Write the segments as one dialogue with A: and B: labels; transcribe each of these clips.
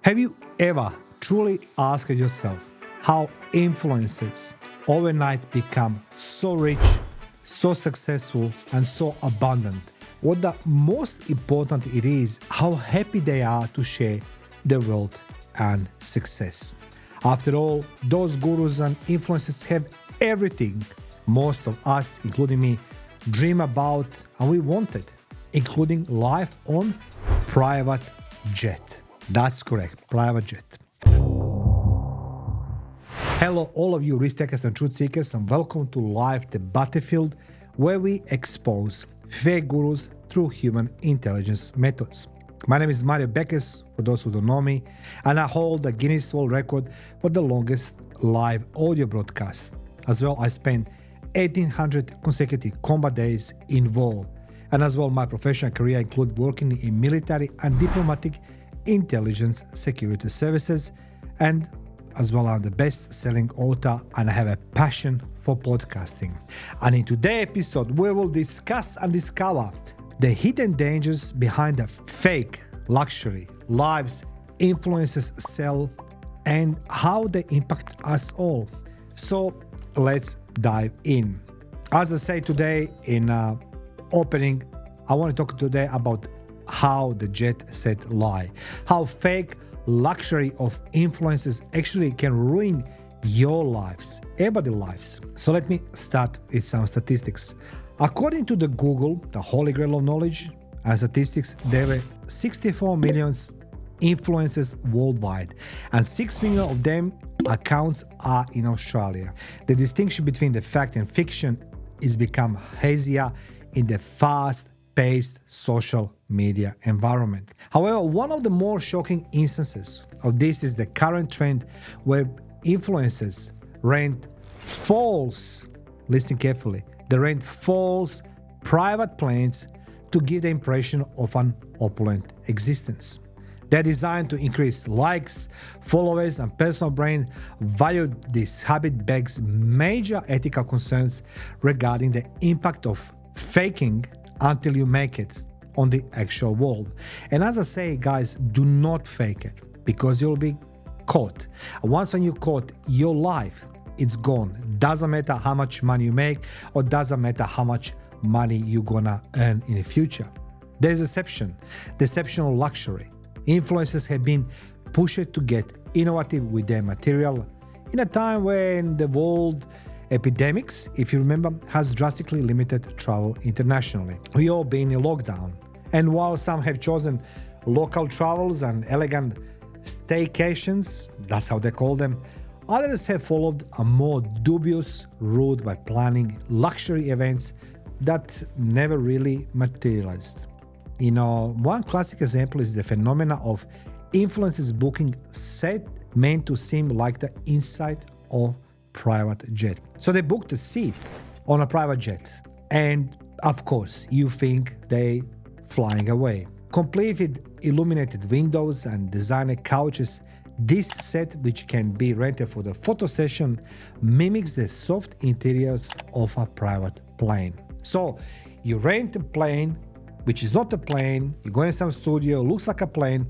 A: Have you ever truly asked yourself how influencers overnight become so rich, so successful, and so abundant? What the most important it is how happy they are to share their wealth and success. After all, those gurus and influencers have everything most of us, including me, dream about and we want it, including life on private jet. That's correct, private jet. Hello, all of you risk takers and truth seekers, and welcome to Life, the battlefield, where we expose fake gurus through human intelligence methods. My name is Bekes, for those who don't know me, and I hold the Guinness World Record for the longest live audio broadcast. As well, I spent 1,800 consecutive combat days in war, and as well, my professional career includes working in military and diplomatic intelligence security services, and as well, I'm the best-selling author and I have a passion for podcasting. And in today's episode, we will discuss and discover the hidden dangers behind the fake luxury lives influencers sell and how they impact us all. So let's dive in. As I say today in opening, I want to talk today about how the jet set lie, how fake luxury of influences actually can ruin your lives, everybody's lives. So let me start with some statistics. According to the Google, the holy grail of knowledge and statistics, there were 64 million influencers worldwide, and 6 million of them accounts are in Australia. The distinction between the fact and fiction is become hazier in the fast-paced social media environment. However, one of the more shocking instances of this is the current trend where influencers rent false, listen carefully, they rent false private planes to give the impression of an opulent existence. They're designed to increase likes, followers, and personal brand value. This habit begs major ethical concerns regarding the impact of faking until you make it on the actual world. And as I say, guys, do not fake it because you'll be caught. Once when you're caught, your life, it's gone. Doesn't matter how much money you make or doesn't matter how much money you're gonna earn in the future. There's deception of luxury. Influencers have been pushed to get innovative with their material in a time when the world epidemics, if you remember, has drastically limited travel internationally. We all been in lockdown. And while some have chosen local travels and elegant staycations, that's how they call them, others have followed a more dubious route by planning luxury events that never really materialized. You know, one classic example is the phenomena of influencers booking set meant to seem like the inside of private jet. So they booked a seat on a private jet, and of course you think they flying away. Complete with illuminated windows and designer couches, this set, which can be rented for the photo session, mimics the soft interiors of a private plane. So you rent a plane, which is not a plane, you go in some studio, looks like a plane,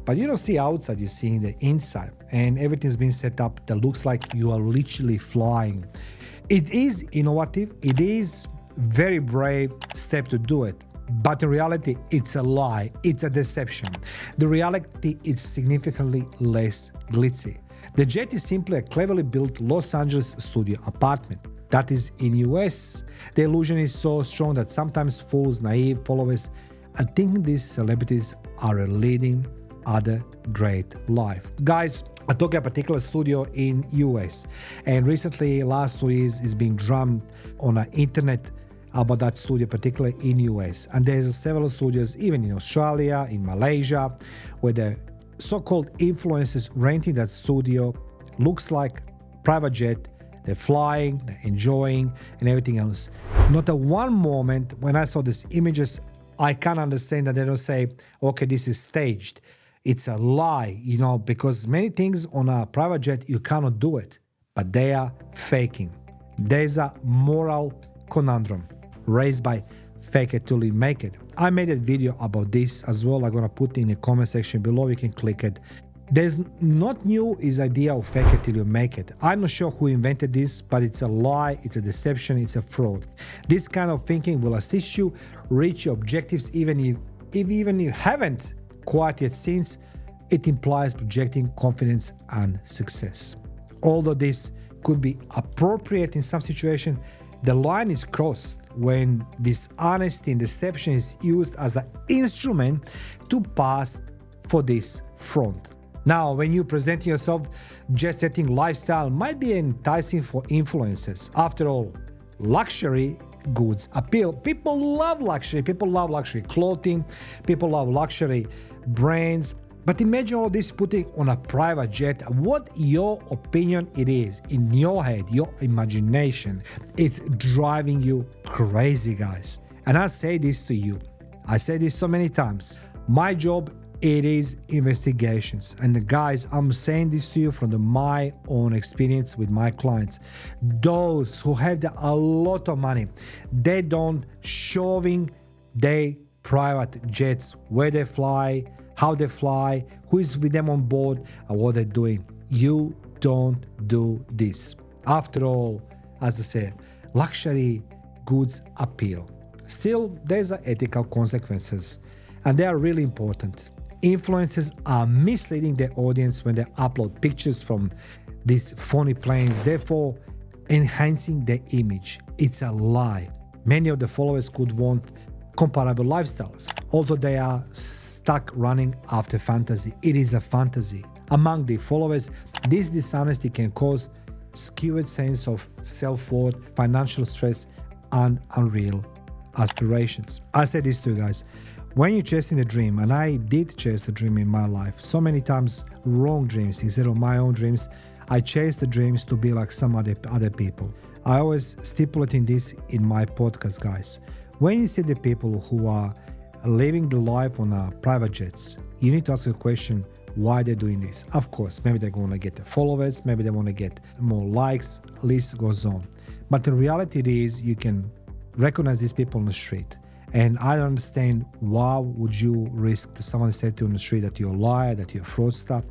A: but you don't see outside, you're seeing the inside, and everything's been set up that looks like you are literally flying. It is innovative, it is very brave step to do it, but in reality, it's a lie, it's a deception. The reality is significantly less glitzy. The jet is simply a cleverly built Los Angeles studio apartment that is in US. The illusion is so strong that sometimes fools naive followers and think these celebrities are leading other great life. Guys, I took a particular studio in US, and recently, last 2 years, is being drummed on the internet about that studio, particularly in US. And there's several studios, even in Australia, in Malaysia, where the so-called influencers renting that studio looks like private jet. They're flying, they're enjoying, and everything else. Not a one moment when I saw these images, I can't understand that they don't say, okay, this is staged. It's a lie, you know, because many things on a private jet, you cannot do it, but they are faking. There's a moral conundrum raised by fake it till you make it. I made a video about this as well. I'm gonna put in the comment section below. You can click it. There's not new is idea of fake it till you make it. I'm not sure who invented this, but it's a lie, it's a deception, it's a fraud. This kind of thinking will assist you reach your objectives even if you haven't quite yet, since it implies projecting confidence and success. Although this could be appropriate in some situations, the line is crossed when dishonesty and deception is used as an instrument to pass for this front. Now, when you present yourself, jet-setting lifestyle might be enticing for influencers. After all, luxury goods appeal. People love luxury. People love luxury clothing. People love luxury brands. But imagine all this putting on a private jet. What your opinion it is in your head, your imagination, it's driving you crazy, guys. And I say this to you. I say this so many times. My job, it is investigations. And guys, I'm saying this to you from my own experience with my clients. Those who have a lot of money, they don't showing their private jets, where they fly, how they fly, who is with them on board, and what they're doing. You don't do this. After all, as I said, luxury goods appeal. Still, there's ethical consequences, and they are really important. Influencers are misleading their audience when they upload pictures from these phony planes, therefore enhancing their image. It's a lie. Many of the followers could want comparable lifestyles, although they are stuck running after fantasy. It is a fantasy. Among the followers, this dishonesty can cause skewed sense of self-worth, financial stress, and unreal aspirations. I say this to you guys. When you're chasing a dream, and I did chase the dream in my life, so many times wrong dreams instead of my own dreams, I chased the dreams to be like some other people. I always stipulating this in my podcast, guys. When you see the people who are living the life on private jets, you need to ask the question why they're doing this. Of course, maybe they're going to get the followers, maybe they want to get more likes, list goes on. But the reality is you can recognize these people on the street. And I don't understand why would you risk to someone say to you on the street that you're a liar, that you're a fraudster,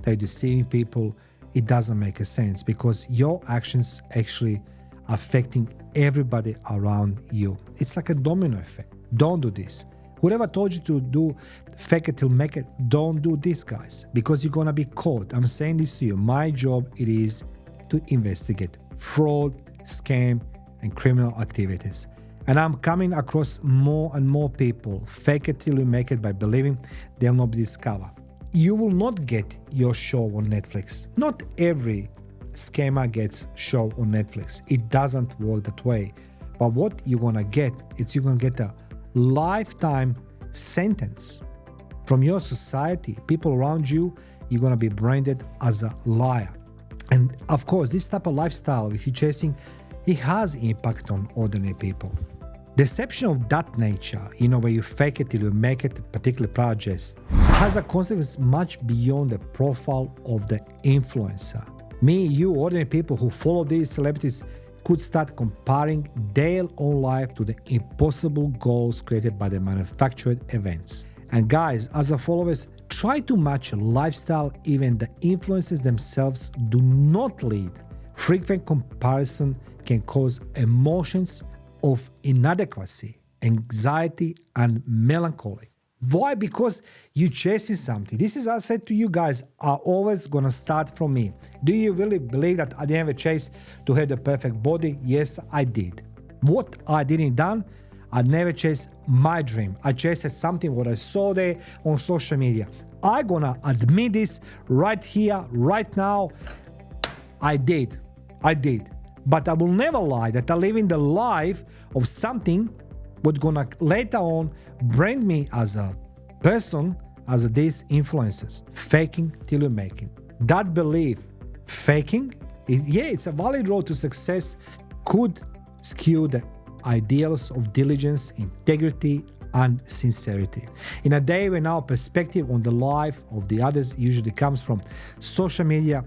A: that you're deceiving people. It doesn't make a sense because your actions actually affecting everybody around you. It's like a domino effect. Don't do this. Whoever told you to do fake it till make it, don't do this, guys, because you're gonna be caught. I'm saying this to you. My job, it is to investigate fraud, scam, and criminal activities. And I'm coming across more and more people fake it till you make it by believing they'll not be discovered. You will not get your show on Netflix. Not every scammer gets show on Netflix. It doesn't work that way. But what you're gonna get is you're gonna get a lifetime sentence from your society. People around you, you're gonna be branded as a liar. And of course, this type of lifestyle, if you're chasing, it has impact on ordinary people. Deception of that nature, where you fake it till you make it, particularly projects, has a consequence much beyond the profile of the influencer. Me, you, ordinary people who follow these celebrities could start comparing their own life to the impossible goals created by the manufactured events. And guys, as a followers, try to match a lifestyle even the influencers themselves do not lead. Frequent comparison can cause emotions of inadequacy, anxiety, and melancholy. Why? Because you're chasing something. This is, I said to you guys, are always gonna start from me. Do you really believe that I didn't have a chase to have the perfect body? Yes, I did. What I didn't done, I never chased my dream. I chased something what I saw there on social media. I gonna admit this right here, right now. I did. But I will never lie that I live in the life of something what's gonna later on brand me as a person, as these influencers. Faking till you're making. That belief, faking, it's a valid road to success, could skew the ideals of diligence, integrity, and sincerity. In a day when our perspective on the life of the others usually comes from social media,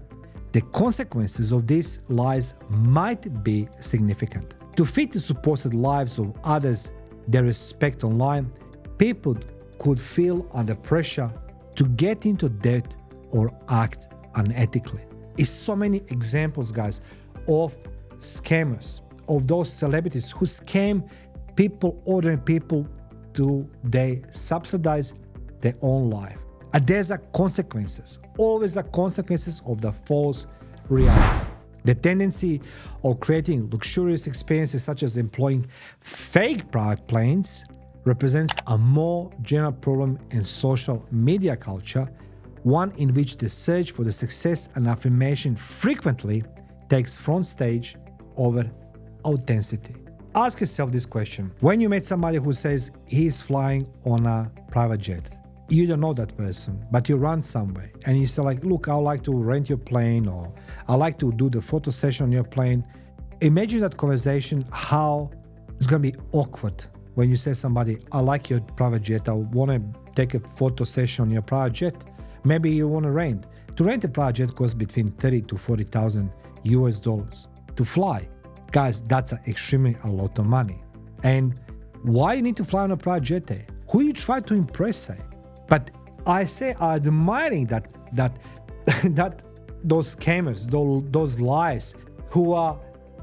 A: the consequences of these lies might be significant. To fit the supposed lives of others they respect online, people could feel under pressure to get into debt or act unethically. It's so many examples, guys, of scammers, of those celebrities who scam people, ordinary people, to they subsidize their own life. And there's a consequences, always a consequences of the false reality. The tendency of creating luxurious experiences such as employing fake private planes represents a more general problem in social media culture, one in which the search for the success and affirmation frequently takes front stage over authenticity. Ask yourself this question. When you meet somebody who says he's flying on a private jet, you don't know that person, but you run somewhere and you say like, look, I'd like to rent your plane, or I'd like to do the photo session on your plane. Imagine that conversation, how it's going to be awkward when you say somebody, I like your private jet, I want to take a photo session on your private jet. Maybe you want to rent. To rent a private jet costs between 30 to 40,000 US dollars. To fly, guys, that's extremely a lot of money. And why you need to fly on a private jet? Who you try to impress? But I say I'm admiring that those scammers, those lies, who are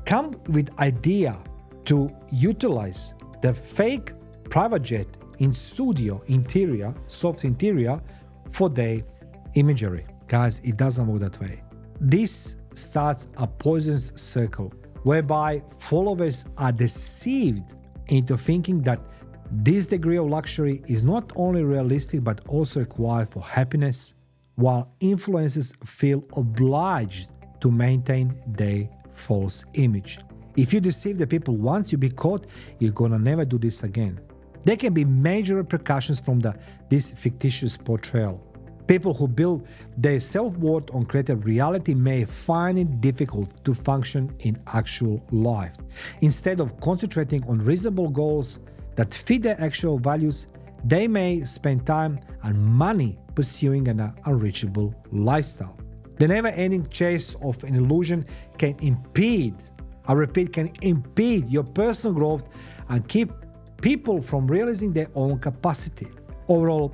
A: come with idea to utilize the fake private jet in studio interior, soft interior, for their imagery. Guys, it doesn't work that way. This starts a poisonous circle whereby followers are deceived into thinking that this degree of luxury is not only realistic but also required for happiness, while influencers feel obliged to maintain their false image. If you deceive the people once, you be caught, you're gonna never do this again. There can be major repercussions from this fictitious portrayal. People who build their self-worth on created reality may find it difficult to function in actual life. Instead of concentrating on reasonable goals that fit their actual values, they may spend time and money pursuing an unreachable lifestyle. The never-ending chase of an illusion can impede, I repeat, can impede your personal growth and keep people from realizing their own capacity. Overall,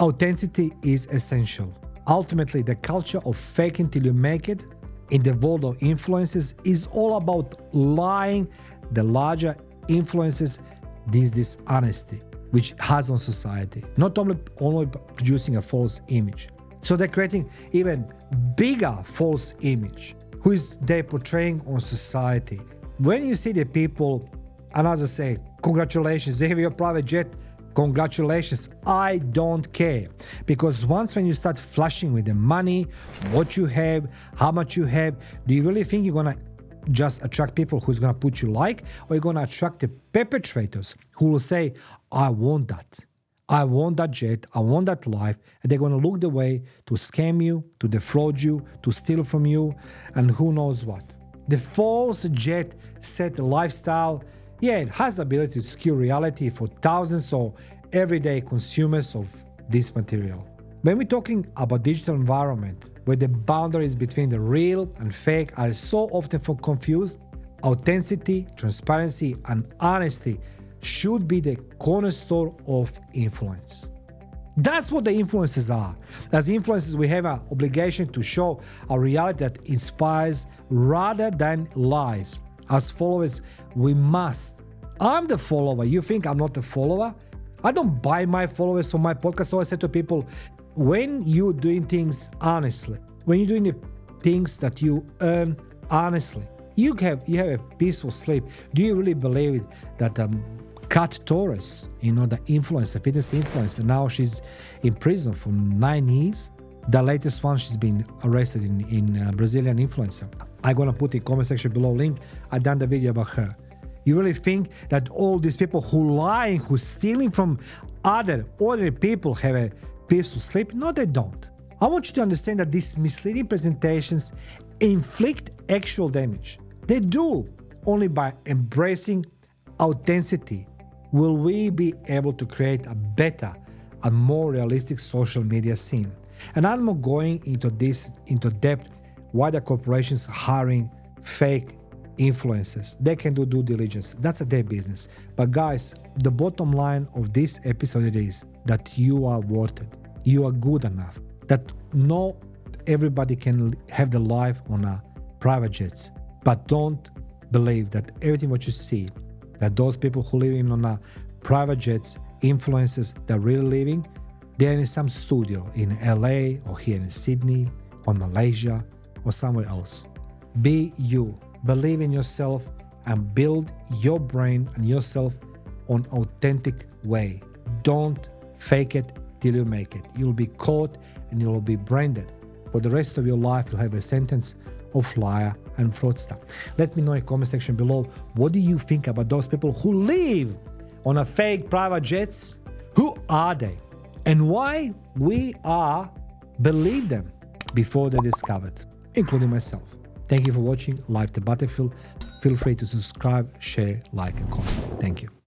A: authenticity is essential. Ultimately, the culture of fake until you make it in the world of influences is all about lying. The larger influences this dishonesty which has on society, not only producing a false image. So they're creating even bigger false image, who is they portraying on society. When you see the people, and as I say, congratulations, they have your private jet, congratulations, I don't care. Because once when you start flashing with the money, what you have, how much you have, do you really think you're gonna just attract people who's gonna put you like, or you're gonna attract the perpetrators who will say, I want that. I want that jet, I want that life, and they're gonna look the way to scam you, to defraud you, to steal from you, and who knows what. The false jet set lifestyle, yeah, it has the ability to skew reality for thousands of everyday consumers of this material. When we're talking about digital environment, where the boundaries between the real and fake are so often confused, authenticity, transparency, and honesty should be the cornerstone of influence. That's what the influencers are. As influencers, we have an obligation to show a reality that inspires rather than lies. As followers, we must. I'm the follower. You think I'm not a follower? I don't buy my followers from my podcast. So I say to people, when you're doing things honestly, when you're doing the things that you earn honestly, you have a peaceful sleep. Do you really believe that Kat Torres, the influencer, fitness influencer, now she's in prison for 9 years? The latest one, she's been arrested in Brazilian influencer. I'm gonna put in the comment section below link. I done the video about her. You really think that all these people who lying, who stealing from other ordinary people have a peaceful sleep? No, they don't. I want you to understand that these misleading presentations inflict actual damage. They do. Only by embracing authenticity will we be able to create a better and more realistic social media scene. And I'm not going into depth why the corporations are hiring fake influencers. They can do due diligence. That's their business. But guys, the bottom line of this episode is that you are worth it. You are good enough. That no everybody can have the life on a private jets, but don't believe that everything what you see, that those people who live in on a private jets, influencers that are really living, they're in some studio in LA or here in Sydney or Malaysia or somewhere else. Be you, believe in yourself and build your brain and yourself on authentic way. Don't fake it till you make it. You'll be caught and you'll be branded. For the rest of your life, you'll have a sentence of liar and fraudster. Let me know in the comment section below, what do you think about those people who live on a fake private jets? Who are they? And why we are believe them before they're discovered, including myself. Thank you for watching Life the Battlefield. Feel free to subscribe, share, like, and comment. Thank you.